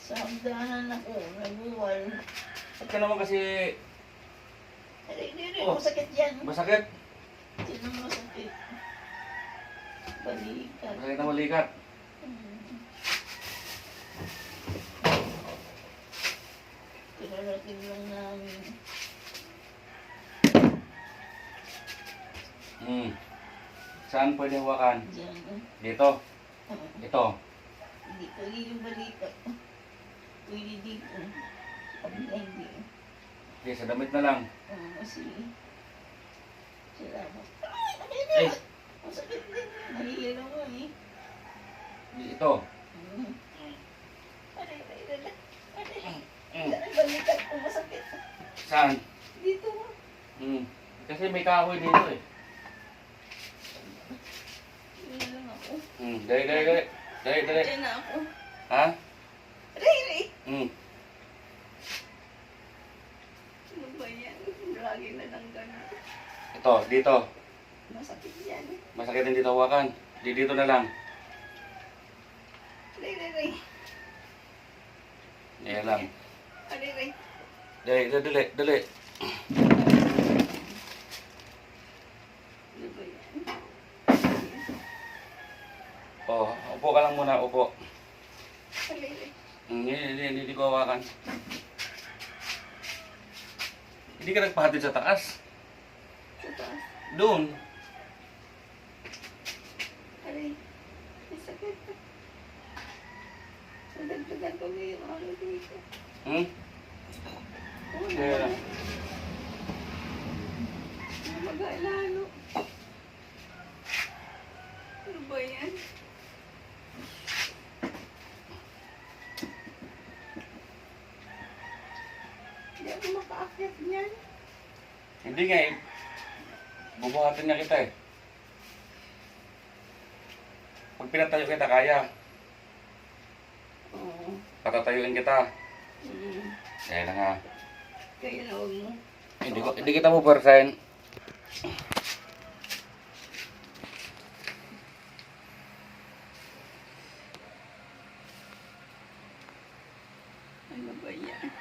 Sa hagdanan ako, nabuwal. At ka naman kasi... Hindi, Oh. masakit yan. Masakit. Sino masakit? Balikat. Masakit na malikat. Pinarating lang namin. Saan pwede hawakan? Diyan. Dito. Ito. Hindi pwede yung balikat. Pwede dito. Kabila hindi. Okay, sa damit na lang. Sige. Salamat. Ay! Masakit din. Nahihilo mo eh. Ito. Balikat ko masakit. Saan? Dito. Kasi may kahoy dito eh. Hindi lang ako. Dali. Diyan na ako. Ha? Ray! Ano ba yan? Lagi na lang gano'n. Ito, dito. Masakit yan. Masakit din dito hawakan. Dito na lang. Ray. Ayan lang. Ray. Dali. Ano ba yan? Oh, upo ka lang muna, upo. Ray. Hindi ko hawakan. Hindi ka nagpahatid sa taas. Sa taas. Doon. Ray. Masakit. Nadagdagan ko na yung ano dito. Kaya. Mag-alalo. Ano ba yan? Hindi ako makaakyat niyan. Hindi nga eh. Bubuhatin na kita eh. Pag pinatayo kita, kaya. Oo. Patatayuin kita. Kaya na nga. Kaya na huwag mo. Hindi kita pupersahin. Ano ba yan?